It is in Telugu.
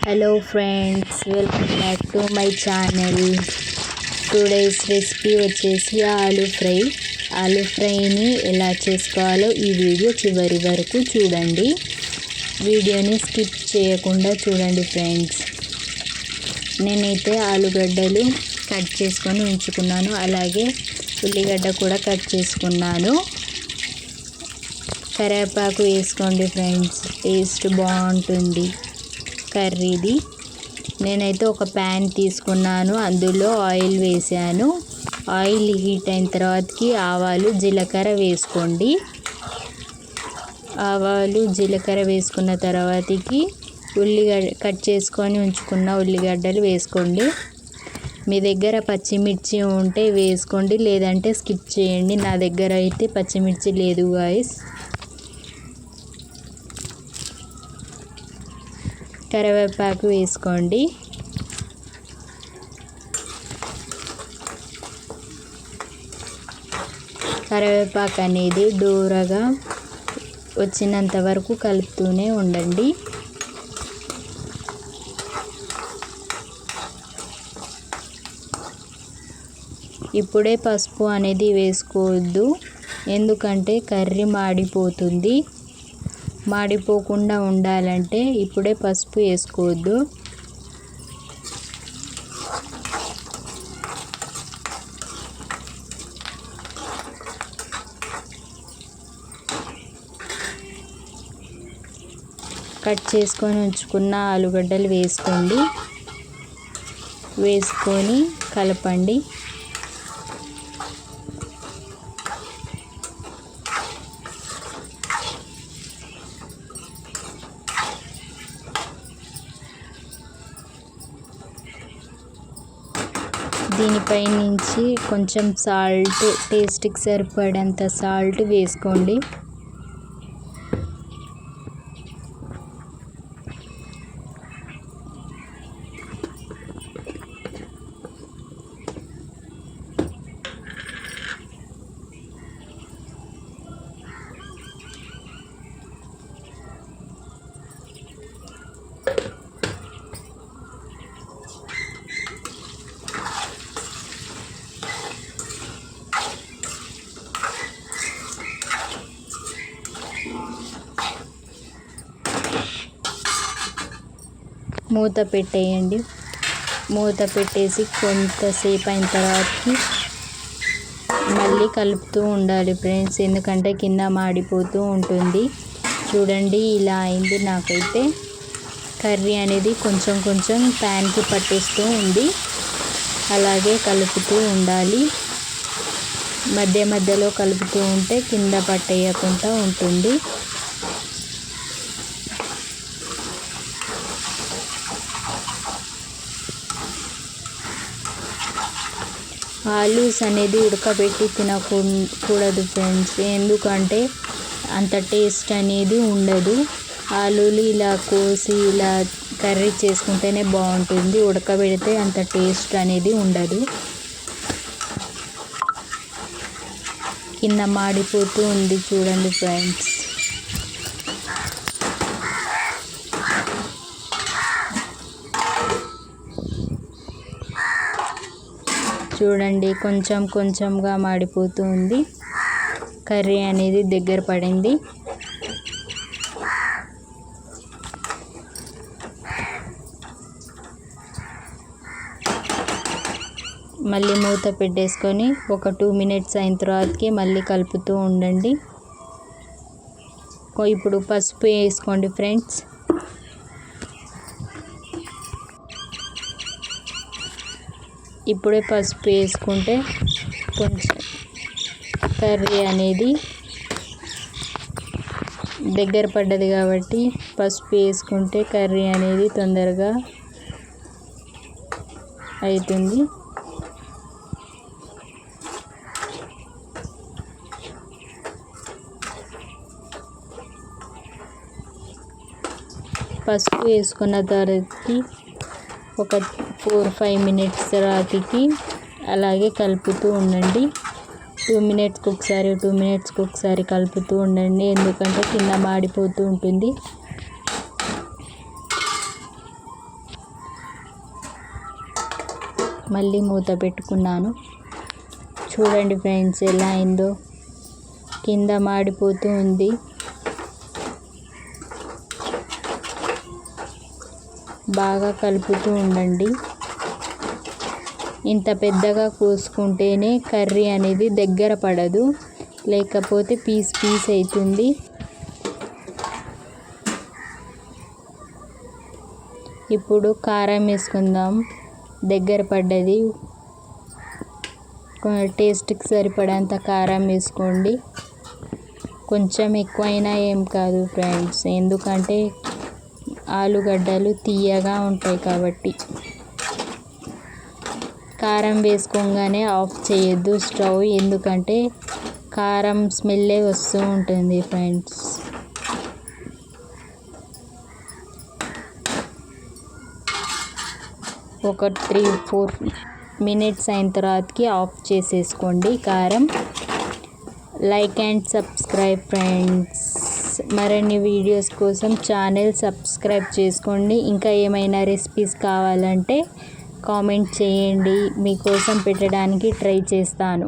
Hello friends, welcome back to my channel. Today's recipe వచ్చేసి ఆలు ఫ్రైని ఎలా చేసుకోవాలో ఈ వీడియో చివరి వరకు చూడండి. వీడియోని స్కిప్ చేయకుండా చూడండి ఫ్రెండ్స్. నేనైతే ఆలుగడ్డలు కట్ చేసుకొని ఉంచుకున్నాను, అలాగే ఉల్లిగడ్డ కూడా కట్ చేసుకున్నాను. కరివేపాకు వేసుకోండి ఫ్రెండ్స్, టేస్ట్ బాగుంటుంది కర్రీది. నేనైతే ఒక ప్యాన్ తీసుకున్నాను, అందులో ఆయిల్ వేసాను. ఆయిల్ హీట్ అయిన తర్వాతకి ఆవాలు జీలకర్ర వేసుకోండి. ఆవాలు జీలకర్ర వేసుకున్న తర్వాతకి కట్ చేసుకొని ఉంచుకున్న ఉల్లిగడ్డలు వేసుకోండి. మీ దగ్గర పచ్చిమిర్చి ఉంటే వేసుకోండి, లేదంటే స్కిప్ చేయండి. నా దగ్గర అయితే పచ్చిమిర్చి లేదు గాయస్. కరివేపాకు వేసుకోండి. కరివేపాకు అనేది దూరగా వచ్చినంత వరకు కలుపుతూనే ఉండండి. ఇప్పుడే పసుపు అనేది వేసుకోవద్దు, ఎందుకంటే కర్రీ మాడిపోతుంది. మాడిపోకుండా ఉండాలంటే ఇప్పుడే పసుపు వేసుకోవద్దు. కట్ చేసుకొని ఉంచుకున్న ఆలుగడ్డలు వేసుకోండి. వేసుకొని కలపండి. దీనిపై నుంచి కొంచెం సాల్ట్, టేస్ట్కి సరిపడంత సాల్ట్ వేసుకోండి. మూత పెట్టేయండి. మూత పెట్టేసి కొంతసేపు అయిన తర్వాతకి మళ్ళీ కలుపుతూ ఉండాలి ఫ్రెండ్స్, ఎందుకంటే కింద మాడిపోతూ ఉంటుంది. చూడండి, ఇలా అయింది. నాకైతే కర్రీ అనేది కొంచెం కొంచెం ప్యాన్కి పట్టేస్తూ ఉంది. అలాగే కలుపుతూ ఉండాలి. మధ్య మధ్యలో కలుపుతూ ఉంటే కింద పట్టేయకుండా ఉంటుంది. ఆలూస్ అనేది ఉడకబెట్టి తినకూడదు ఫ్రెండ్స్, ఎందుకంటే అంత టేస్ట్ అనేది ఉండదు. ఆలూలు ఇలా కోసి ఇలా కర్రీ చేసుకుంటేనే బాగుంటుంది. ఉడకబెడితే అంత టేస్ట్ అనేది ఉండదు. కింద మాడిపోతూ ఉంది చూడండి ఫ్రెండ్స్. చూడండి, కొంచెం కొంచెంగా మాడిపోతూ ఉంది. కర్రీ అనేది దగ్గర పడింది. మళ్ళీ మూత పెట్టేసుకొని ఒక 2 మినిట్స్ అయిన తర్వాతకి మళ్ళీ కలుపుతూ ఉండండి. ఇప్పుడు పసుపు వేసుకోండి ఫ్రెండ్స్. ఇప్పుడే పసుపు వేసుకుంటే కొంచెం కర్రీ అనేది దగ్గర పడ్డది కాబట్టి పసుపు వేసుకుంటే కర్రీ అనేది తొందరగా అవుతుంది. పసుపు వేసుకున్న తర్వాతకి ఒక 4-5 మినిట్స్ తర్వాతకి అలాగే కలుపుతూ ఉండండి. 2 మినిట్స్కి ఒకసారి కలుపుతూ ఉండండి, ఎందుకంటే కింద మాడిపోతూ ఉంటుంది. మళ్ళీ మూత పెట్టుకున్నాను. చూడండి ఫ్రెండ్స్ ఎలా అయిందో, కింద మాడిపోతూ ఉంది. బాగా కలుపుతూ ఉండండి. ఇంత పెద్దగా కోసుకుంటేనే కర్రీ అనేది దగ్గర పడదు, లేకపోతే పీస్ పీస్ అవుతుంది. ఇప్పుడు కారం వేసుకుందాం. దగ్గర పడ్డది. టేస్ట్కి సరిపడంత కారం వేసుకోండి. కొంచెం ఎక్కువైనా ఏం కాదు ఫ్రెండ్స్, ఎందుకంటే ఆలుగడ్డలు తీయగా ఉంటాయి కాబట్టి. కారం వేసుకోగానే ఆఫ్ చేయొద్దు స్టవ్, ఎందుకంటే కారం స్మెల్లే వస్తూ ఉంటుంది ఫ్రెండ్స్. ఒక 3-4 మినిట్స్ అయిన తర్వాతకి ఆఫ్ చేసేసుకోండి కారం. Like and subscribe friends. మరిన్ని వీడియోస్ కోసం ఛానల్ సబ్స్క్రైబ్ చేసుకోండి. ఇంకా ఏమైనా రెసిపీస్ కావాలంటే కామెంట్ చేయండి, మీకోసం పెట్టడానికి ట్రై చేస్తాను.